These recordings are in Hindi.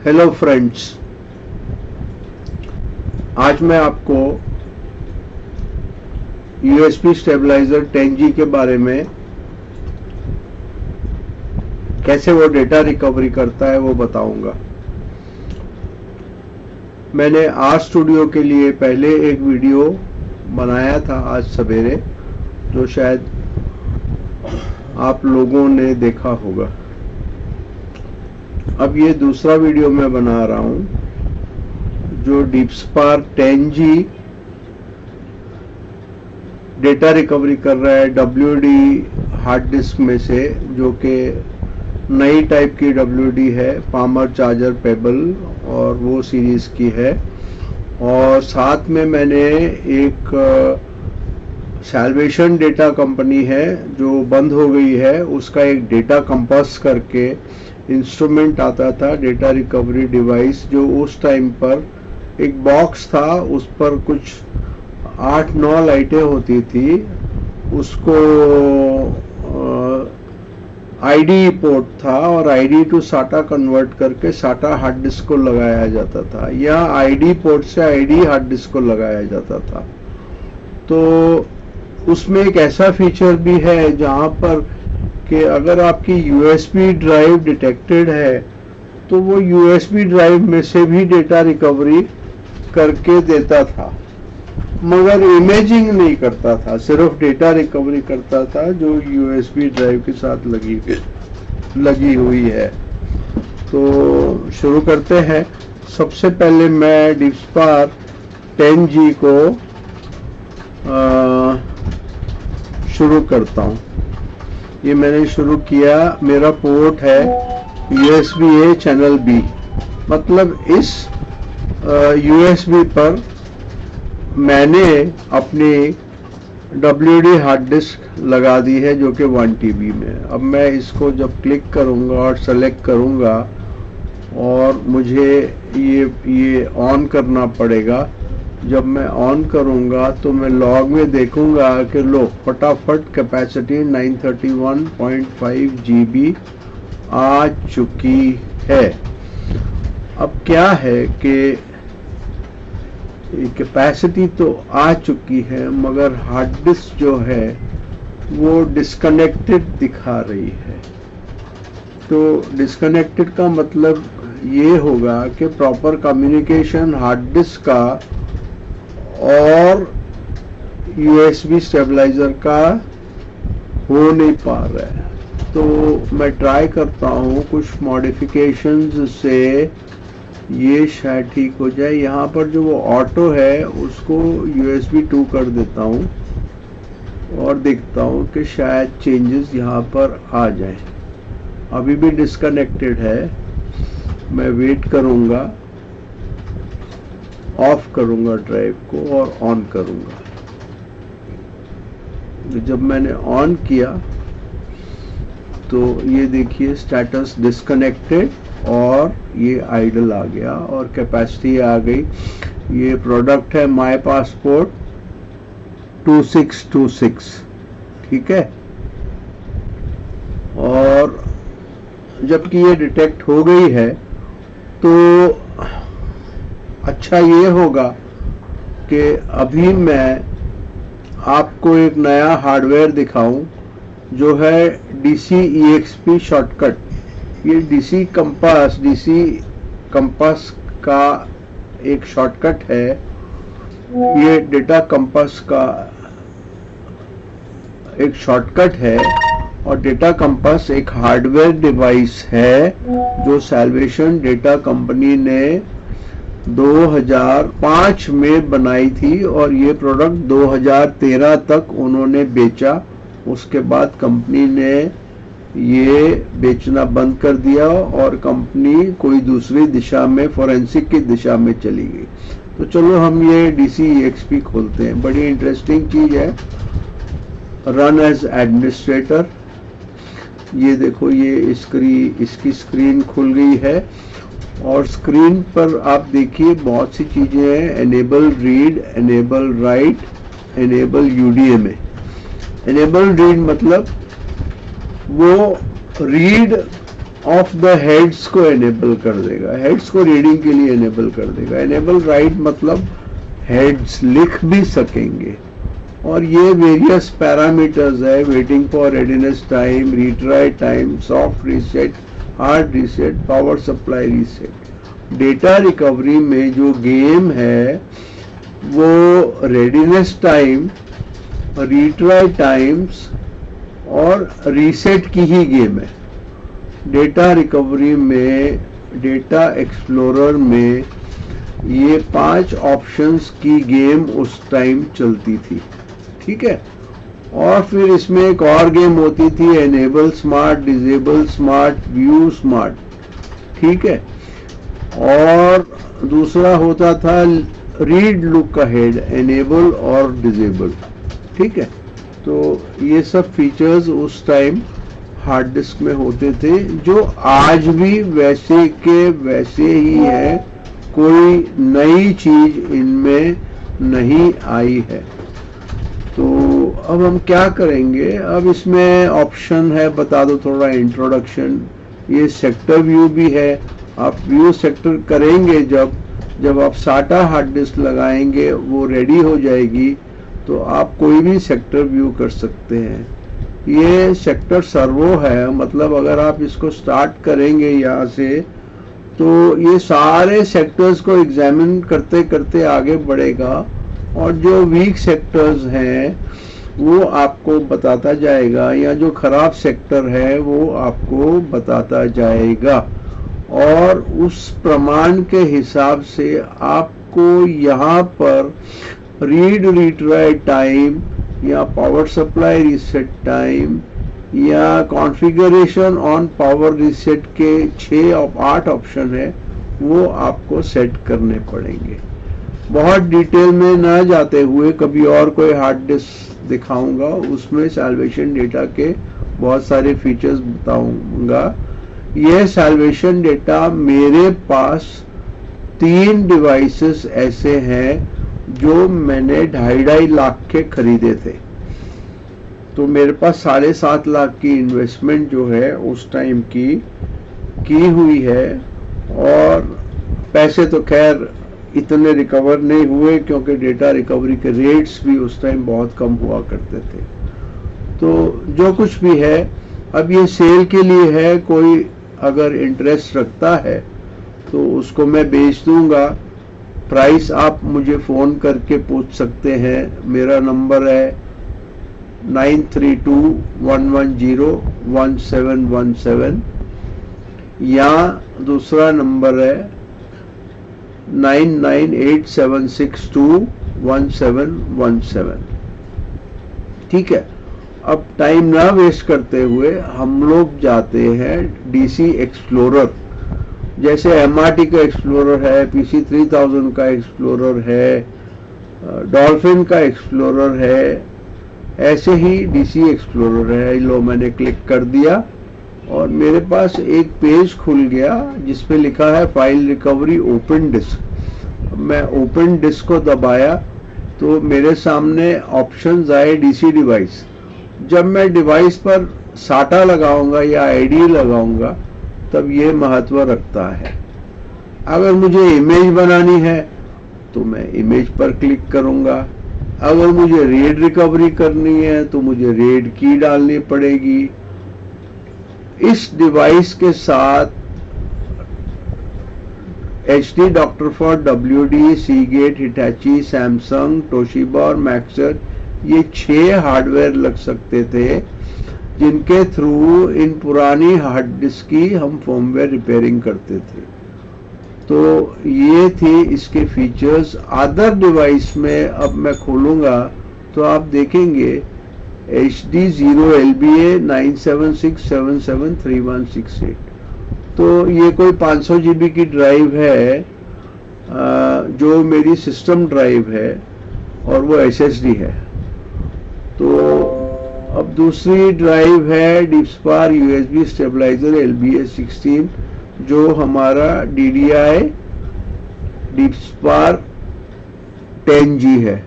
हेलो फ्रेंड्स, आज मैं आपको यूएसबी स्टेबलाइजर 10G के बारे में कैसे वो डेटा रिकवरी करता है वो बताऊंगा। मैंने आर स्टूडियो के लिए पहले एक वीडियो बनाया था आज सवेरे, जो शायद आप लोगों ने देखा होगा। अब ये दूसरा वीडियो मैं बना रहा हूं जो डीपस्पार्क 10G डेटा रिकवरी कर रहा है WD हार्ड डिस्क में से, जो कि नई टाइप की WD है, पामर चार्जर पेबल और वो सीरीज की है। और साथ में मैंने एक सैल्वेशन डेटा कंपनी है जो बंद हो गई है, उसका एक डेटा कंपास करके इंस्ट्रूमेंट आता था, डेटा रिकवरी डिवाइस, जो उस टाइम पर एक बॉक्स था, उस पर कुछ 8-9 लाइटें होती थी। उसको आईडी पोर्ट था और आईडी टू साटा कन्वर्ट करके साटा हार्ड डिस्क को लगाया जाता था, या आईडी पोर्ट से आईडी हार्ड डिस्क को लगाया जाता था। तो उसमें एक ऐसा फीचर भी है जहां पर कि अगर आपकी यूएसबी ड्राइव डिटेक्टेड है तो वो यूएसबी ड्राइव में से भी डेटा रिकवरी करके देता था, मगर इमेजिंग नहीं करता था, सिर्फ डेटा रिकवरी करता था जो यूएसबी ड्राइव के साथ लगी हुई है। तो शुरू करते हैं। सबसे पहले मैं डीपस्पार्क 10G को शुरू करता हूं। ये मैंने शुरू किया, मेरा पोर्ट है USB A चैनल B, मतलब इस USB पर मैंने अपनी WD हार्ड डिस्क लगा दी है जो कि 1 TB में। अब मैं इसको जब क्लिक करूंगा और सेलेक्ट करूंगा और मुझे ये ऑन करना पड़ेगा। जब मैं ऑन करूंगा तो मैं लॉग में देखूंगा कि लो फटाफट कैपेसिटी 931.5 GB आ चुकी है। अब क्या है कि कैपेसिटी तो आ चुकी है, मगर हार्ड डिस्क जो है वो डिस्कनेक्टेड दिखा रही है। तो डिस्कनेक्टेड का मतलब ये होगा कि प्रॉपर कम्युनिकेशन हार्ड डिस्क का और USB स्टेबलाइजर का हो नहीं पा रहा है। तो मैं ट्राई करता हूँ कुछ मॉडिफिकेशंस से ये शायद ठीक हो जाए। यहाँ पर जो वो ऑटो है उसको USB 2 कर देता हूँ और देखता हूँ कि शायद चेंजेस यहाँ पर आ जाए। अभी भी डिस्कनेक्टेड है, मैं वेट करूँगा, ऑफ करूंगा ड्राइव को और ऑन करूंगा। जब मैंने ऑन किया तो ये देखिए स्टेटस डिस्कनेक्टेड और ये आइडल आ गया और कैपेसिटी आ गई। ये प्रोडक्ट है माय पासपोर्ट 2626, ठीक है। और जबकि ये डिटेक्ट हो गई है तो अच्छा ये होगा कि अभी मैं आपको एक नया हार्डवेयर दिखाऊं जो है DC EXP शॉर्टकट। ये DC कंपास का एक शॉर्टकट है। ये डेटा कंपास का एक शॉर्टकट है और डेटा कंपास एक हार्डवेयर डिवाइस है जो सैल्वेशन डेटा कंपनी ने 2005 में बनाई थी और ये प्रोडक्ट 2013 तक उन्होंने बेचा। उसके बाद कंपनी ने ये बेचना बंद कर दिया और कंपनी कोई दूसरी दिशा में, फोरेंसिक की दिशा में चली गई। तो चलो हम ये DC EXP खोलते हैं। बड़ी इंटरेस्टिंग चीज है, रन एज एडमिनिस्ट्रेटर। ये देखो, ये इसकी स्क्रीन खुल गई है और स्क्रीन पर आप देखिए बहुत सी चीजें हैं। Enable read, enable right, enable UDMA। Enable read मतलब वो रीड ऑफ द हेड्स को एनेबल कर देगा, हेड्स को रीडिंग के लिए एनेबल कर देगा। एनेबल राइट मतलब हेड्स लिख भी सकेंगे। और ये वेरियस पैरामीटर्स है, waiting for readiness time, retry time, soft reset, hard reset, power supply reset. Data recovery में जो गेम है वो रेडीनेस टाइम, रीट्राई टाइम्स और रीसेट की ही गेम है। डेटा रिकवरी में, डेटा एक्सप्लोरर में ये 5 ऑप्शंस की गेम उस टाइम चलती थी, ठीक है। और फिर इसमें एक और गेम होती थी, enable smart, disable smart, view smart, ठीक है। और दूसरा होता था रीड लुक अहेड, एनेबल और डिसेबल, ठीक है। तो ये सब फीचर्स उस टाइम हार्ड डिस्क में होते थे, जो आज भी वैसे के वैसे ही है, कोई नई चीज इनमें नहीं आई है। तो अब हम क्या करेंगे, अब इसमें ऑप्शन है, बता दो थोड़ा इंट्रोडक्शन। ये सेक्टर व्यू भी है, आप व्यू सेक्टर करेंगे जब आप साटा हार्ड डिस्क लगाएंगे, वो रेडी हो जाएगी तो आप कोई भी सेक्टर व्यू कर सकते हैं। ये सेक्टर सर्वो है, मतलब अगर आप इसको स्टार्ट करेंगे यहाँ से तो ये सारे सेक्टर्स को एग्जामिन करते करते आगे बढ़ेगा और जो वीक सेक्टर्स हैं वो आपको बताता जाएगा, या जो खराब सेक्टर है वो आपको बताता जाएगा। और उस प्रमाण के हिसाब से आपको यहाँ पर रीड रिट्राई टाइम या पावर सप्लाई रीसेट टाइम या कॉन्फ़िगरेशन ऑन पावर रीसेट के 8 ऑप्शन है, वो आपको सेट करने पड़ेंगे। बहुत डिटेल में ना जाते हुए कभी और कोई हार्ड डिस्क दिखाऊंगा, उसमें सैल्वेशन डेटा के बहुत सारे फीचर्स बताऊंगा। यह सैल्वेशन डेटा मेरे पास 3 डिवाइसेस ऐसे हैं जो मैंने 2.5 लाख के खरीदे थे। तो मेरे पास 7.5 लाख की इन्वेस्टमेंट जो है उस टाइम की हुई है, और पैसे तो खैर इतने रिकवर नहीं हुए क्योंकि डेटा रिकवरी के रेट्स भी उस टाइम बहुत कम हुआ करते थे। तो जो कुछ भी है, अब ये सेल के लिए है, कोई अगर इंटरेस्ट रखता है तो उसको मैं बेच दूंगा। प्राइस आप मुझे फ़ोन करके पूछ सकते हैं, मेरा नंबर है 9321101717 या दूसरा नंबर है 9987621717, ठीक है। अब टाइम ना वेस्ट करते हुए हम लोग जाते हैं डीसी एक्सप्लोरर। जैसे एमआरटी का एक्सप्लोरर है, पीसी 3000 का एक्सप्लोरर है, डॉल्फिन का एक्सप्लोरर है, ऐसे ही डीसी एक्सप्लोरर है। लो मैंने क्लिक कर दिया और मेरे पास एक पेज खुल गया जिसपे लिखा है फाइल रिकवरी ओपन डिस्क। मैं ओपन डिस्क को दबाया तो मेरे सामने ऑप्शंस आए डीसी डिवाइस। जब मैं डिवाइस पर साटा लगाऊंगा या आईडी लगाऊंगा तब ये महत्व रखता है। अगर मुझे इमेज बनानी है तो मैं इमेज पर क्लिक करूंगा, अगर मुझे रीड रिकवरी करनी है तो मुझे रीड की डालनी पड़ेगी। इस डिवाइस के साथ HD, doctor for, WD, Seagate, Hitachi, Samsung, Toshiba और मैक्सर, ये 6 हार्डवेयर लग सकते थे जिनके थ्रू इन पुरानी हार्ड डिस्क की हम फर्मवेयर रिपेयरिंग करते थे। तो ये थे इसके फीचर्स। अदर डिवाइस में अब मैं खोलूंगा तो आप देखेंगे HD 0LBA 976773168। तो ये कोई 500 GB की ड्राइव है जो मेरी सिस्टम ड्राइव है और वो SSD है। तो अब दूसरी ड्राइव है डीपस्पार USB स्टेबलाइजर LBA16 जो हमारा DDI डीपस्पार 10G है।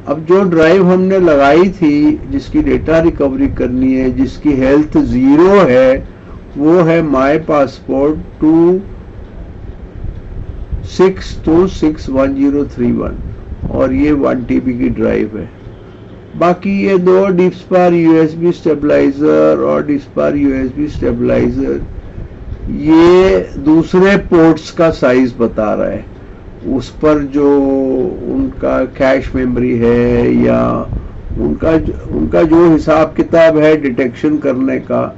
अब जो ड्राइव हमने लगाई थी जिसकी डेटा रिकवरी करनी है, जिसकी हेल्थ 0 है, वो है माई पासपोर्ट 26261031 और ये 1 TB की ड्राइव है। बाकी ये 2 डिस्पार USB स्टेबलाइजर और डिस्पार USB स्टेबलाइजर ये दूसरे पोर्ट्स का साइज बता रहा है। उस पर जो उनका कैश मेमोरी है या उनका जो हिसाब किताब है डिटेक्शन करने का,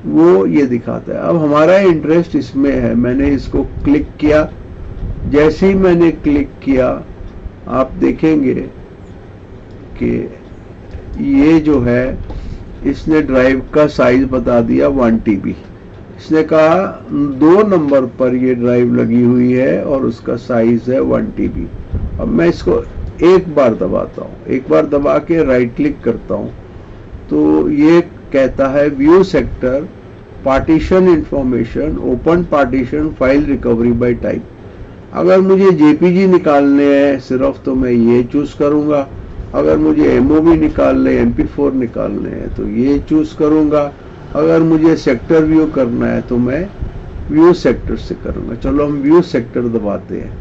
वो ये दिखाता है। अब हमारा इंटरेस्ट इसमें है। मैंने इसको क्लिक किया। जैसे ही मैंने क्लिक किया आप देखेंगे कि ये जो है इसने ड्राइव का साइज बता दिया 1 TB। इसने कहा 2 नंबर पर ये ड्राइव लगी हुई है और उसका साइज है 1 TB। अब मैं इसको एक बार दबाता हूँ, एक बार दबा के राइट क्लिक करता हूँ तो ये कहता है view sector partition information open partition file recovery bye type. अगर मुझे JPG निकालने हैं सिर्फ तो मैं ये चूज करूंगा। अगर मुझे MOV निकालने MP4 निकालने हैं तो ये चूज करूंगा। अगर मुझे सेक्टर व्यू करना है तो मैं व्यू सेक्टर से करूंगा। चलो हम व्यू सेक्टर दबाते हैं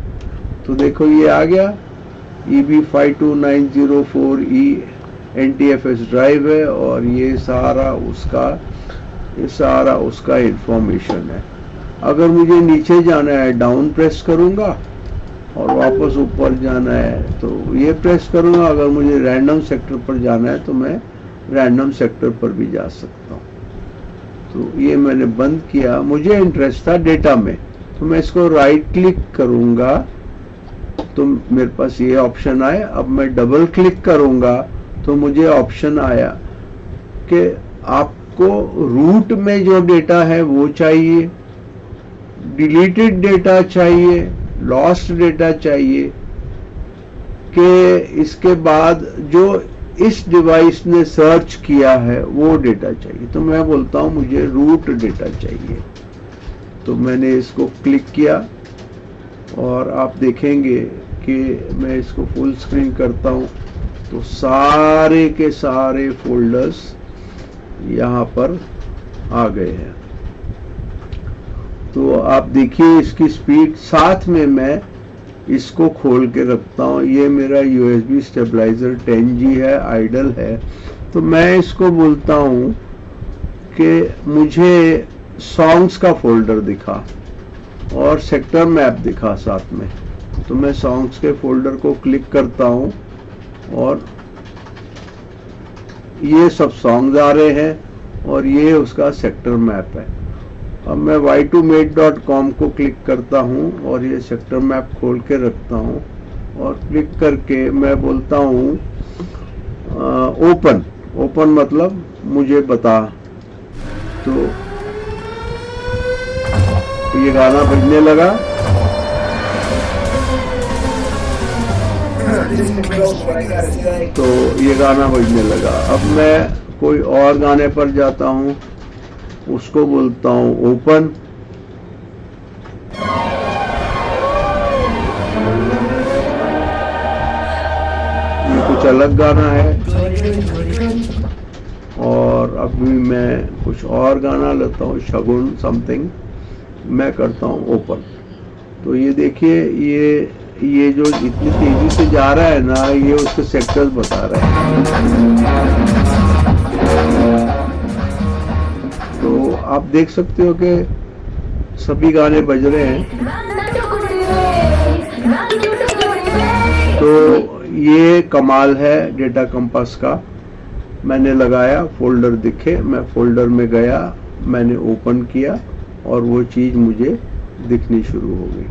तो देखो ये आ गया EB52904E NTFS ड्राइव है और ये सारा उसका इंफॉर्मेशन है। अगर मुझे नीचे जाना है डाउन प्रेस करूंगा और वापस ऊपर जाना है तो ये प्रेस करूंगा। अगर मुझे रैंडम सेक्टर पर जाना है तो मैं रैंडम सेक्टर पर भी जा सकता हूँ। तो ये मैंने बंद किया। मुझे इंटरेस्ट था डेटा में तो मैं इसको राइट क्लिक करूंगा तो मेरे पास ये ऑप्शन आए। अब मैं डबल क्लिक करूंगा तो मुझे ऑप्शन आया कि आपको रूट में जो डेटा है वो चाहिए, डिलीटेड डेटा चाहिए, लॉस्ट डेटा चाहिए, कि इसके बाद जो इस डिवाइस ने सर्च किया है वो डेटा चाहिए। तो मैं बोलता हूं मुझे रूट डेटा चाहिए। तो मैंने इसको क्लिक किया और आप देखेंगे कि मैं इसको फुल स्क्रीन करता हूं तो सारे के सारे फोल्डर्स यहाँ पर आ गए हैं। तो आप देखिए इसकी स्पीड। साथ में मैं इसको खोल के रखता हूँ। ये मेरा USB स्टेबलाइजर 10G है, आइडल है। तो मैं इसको बोलता हूँ कि मुझे सॉन्ग्स का फोल्डर दिखा और सेक्टर मैप दिखा साथ में। तो मैं सॉन्ग्स के फोल्डर को क्लिक करता हूँ और ये सब सॉन्ग्स आ रहे हैं और ये उसका सेक्टर मैप है। अब मैं y2mate.com को क्लिक करता हूँ और ये सेक्टर मैप खोल के रखता हूँ और क्लिक करके मैं बोलता हूँ ओपन मतलब मुझे बता। तो ये गाना बजने लगा। तो ये गाना बजने लगा। अब मैं कोई और गाने पर जाता हूँ, उसको बोलता हूँ ओपन। ये कुछ अलग गाना है और अभी मैं कुछ और गाना लेता हूँ, शगुन समथिंग। मैं करता हूँ ओपन। तो ये देखिए ये जो इतनी तेजी से जा रहा है ना, ये उसके सेक्टर्स बता रहा है। तो आप देख सकते हो कि सभी गाने बज रहे हैं। तो ये कमाल है डेटा कंपास का। मैंने लगाया, फोल्डर दिखे, मैं फोल्डर में गया, मैंने ओपन किया और वो चीज मुझे दिखनी शुरू हो गई।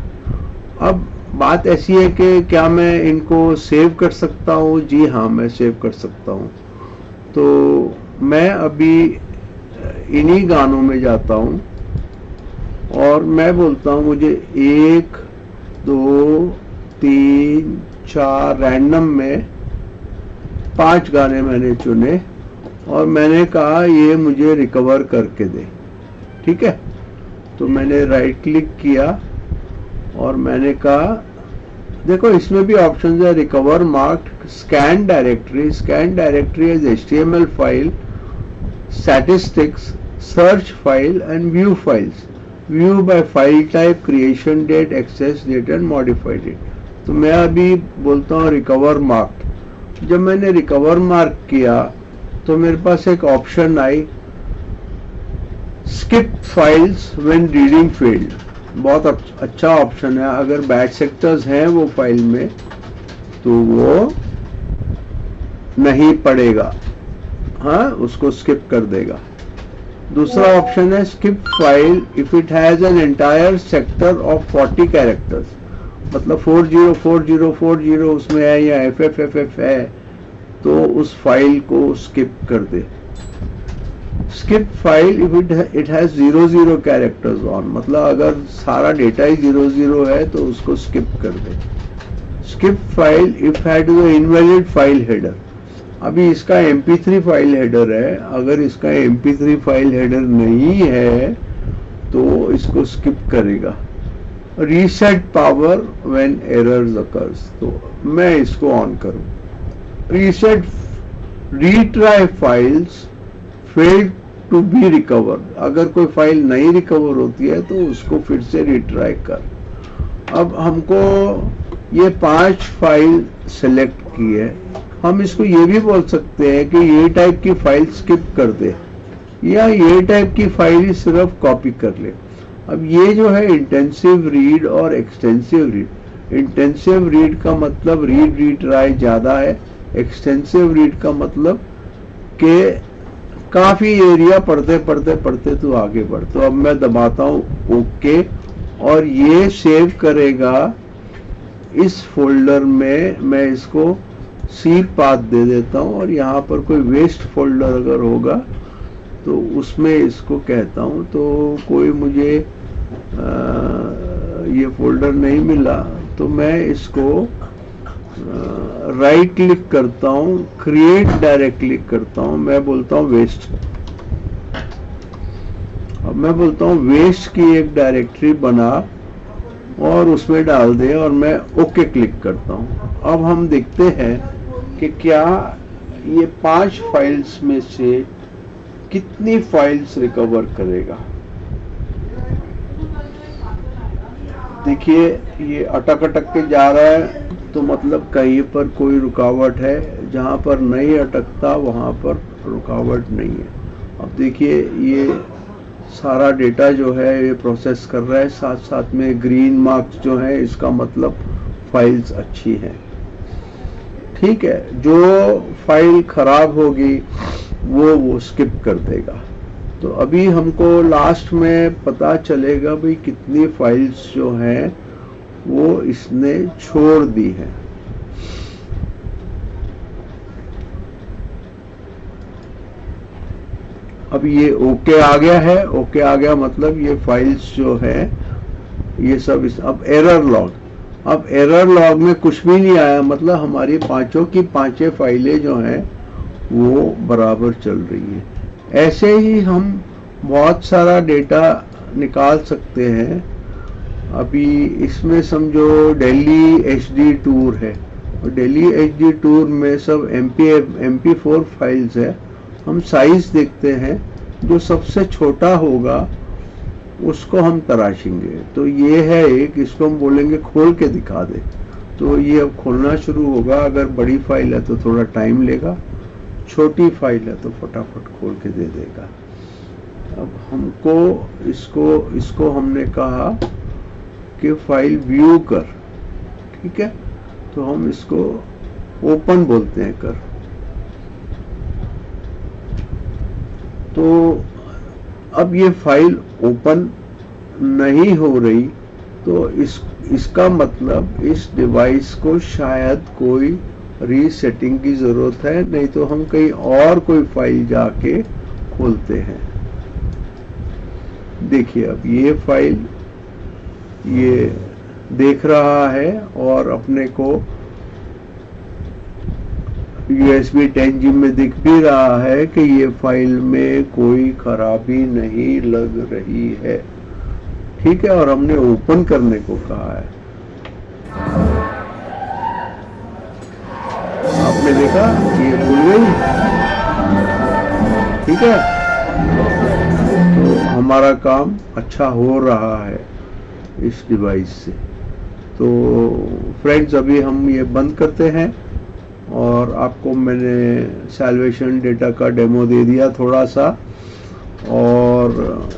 अब बात ऐसी है कि क्या मैं इनको सेव कर सकता हूँ? जी हाँ, मैं सेव कर सकता हूँ। तो मैं अभी इन्हीं गानों में जाता हूँ और मैं बोलता हूँ मुझे 1 2 3 4 रैंडम में 5 गाने मैंने चुने और मैंने कहा ये मुझे रिकवर करके दे। ठीक है, तो मैंने राइट क्लिक किया और मैंने कहा, देखो इसमें भी ऑप्शन है, recover marked scan directory as HTML file, statistics, search file and view files. View by file type, creation date, access date and modify date. तो मैं अभी बोलता हूँ रिकवर मार्क। जब मैंने रिकवर मार्क किया तो मेरे पास एक option I skip files when reading failed. बहुत अच्छा ऑप्शन है। अगर बैड सेक्टर्स हैं वो फाइल में तो वो नहीं पढ़ेगा, हाँ, उसको स्किप कर देगा। दूसरा ऑप्शन है skip file if it has an entire sector of 40 characters, मतलब 404040 उसमें है या FFFF है तो उस फाइल को स्किप कर दे। Skip file if it has 00 characters on, मतलब अगर सारा डेटा ही 00 है तो उसको स्किप कर दे। Skip file if had invalid file header. अभी इसका MP3 फाइल हेडर है, अगर इसका MP3 फाइल हेडर नहीं है तो इसको स्किप करेगा। Reset power when errors occurs, तो मैं इसको ऑन करूं। Reset retry files failed to be recovered, अगर कोई फाइल नहीं रिकवर होती है तो उसको फिर से रिट्राई कर। अब हमको ये 5 फाइल सेलेक्ट की है, हम इसको ये भी बोल सकते हैं कि ये टाइप की फाइल स्किप कर दे या ये टाइप की फाइल ही सिर्फ कॉपी कर ले। अब ये जो है इंटेंसिव रीड और एक्सटेंसिव रीड। इंटेंसिव रीड का मतलब रीड रीट्राई ज्यादा है, एक्सटेंसिव रीड का मतलब के काफी एरिया पढ़ते पढ़ते पढ़ते तो आगे बढ़। तो अब मैं दबाता हूँ ओके और ये सेव करेगा इस फोल्डर में। मैं इसको सी पाथ दे देता हूं और यहाँ पर कोई वेस्ट फोल्डर अगर होगा तो उसमें इसको कहता हूं। तो कोई मुझे ये फोल्डर नहीं मिला तो मैं इसको राइट क्लिक करता हूं, क्रिएट डायरेक्ट क्लिक करता हूं, मैं बोलता हूं वेस्ट। अब मैं बोलता हूं वेस्ट की एक डायरेक्टरी बना और उसमें डाल दे और मैं ओके क्लिक करता हूं। अब हम देखते हैं कि क्या ये 5 फाइल्स में से कितनी फाइल्स रिकवर करेगा। देखिए ये अटक अटक के जा रहा है तो मतलब कहीं पर कोई रुकावट है, जहां पर नहीं अटकता वहां पर रुकावट नहीं है। अब देखिए ये सारा डेटा जो है ये प्रोसेस कर रहा है, साथ साथ में ग्रीन मार्क्स जो है इसका मतलब फाइल्स अच्छी हैं। ठीक है, जो फाइल खराब होगी वो स्किप कर देगा। तो अभी हमको लास्ट में पता चलेगा भाई कितनी फाइल्स जो हैं वो इसने छोड़ दी है। अब ये ओके आ गया है। ओके आ गया मतलब ये फाइल्स जो है ये सब अब एरर लॉग। अब एरर लॉग में कुछ भी नहीं आया, मतलब हमारी पांचों की पांचों फाइलें जो हैं वो बराबर चल रही है। ऐसे ही हम बहुत सारा डेटा निकाल सकते हैं। अभी इसमें समझो दिल्ली HD टूर है और दिल्ली HD टूर में सब MP4 फाइल्स है। हम साइज देखते हैं, जो सबसे छोटा होगा उसको हम तराशेंगे। तो ये है एक, इसको हम बोलेंगे खोल के दिखा दे। तो ये अब खोलना शुरू होगा। अगर बड़ी फाइल है तो थोड़ा टाइम लेगा, छोटी फाइल है तो फटाफट खोल के दे देगा। अब हमको इसको हमने कहा कि फाइल व्यू कर, ठीक है, तो हम इसको ओपन बोलते हैं कर। तो अब ये फाइल ओपन नहीं हो रही तो इसका मतलब इस डिवाइस को शायद कोई रीसेटिंग की जरूरत है, नहीं तो हम कहीं और कोई फाइल जाके खोलते हैं। देखिए अब ये फाइल ये देख रहा है और अपने को USB 10G में दिख भी रहा है कि ये फाइल में कोई खराबी नहीं लग रही है, ठीक है, और हमने ओपन करने को कहा है। आपने देखा ये खुल गई, ठीक है। हमारा काम अच्छा हो रहा है इस डिवाइस से। तो फ्रेंड्स, अभी हम ये बंद करते हैं और आपको मैंने सैल्वेशन डेटा का डेमो दे दिया थोड़ा सा, और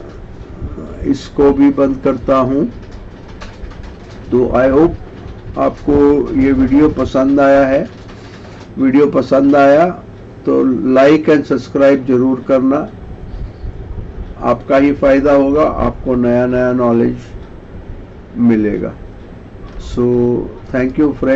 इसको भी बंद करता हूँ। तो आई होप आपको ये वीडियो पसंद आया है। वीडियो पसंद आया तो लाइक एंड सब्सक्राइब जरूर करना, आपका ही फायदा होगा, आपको नया नया नॉलेज मिलेगा। So thank you friends.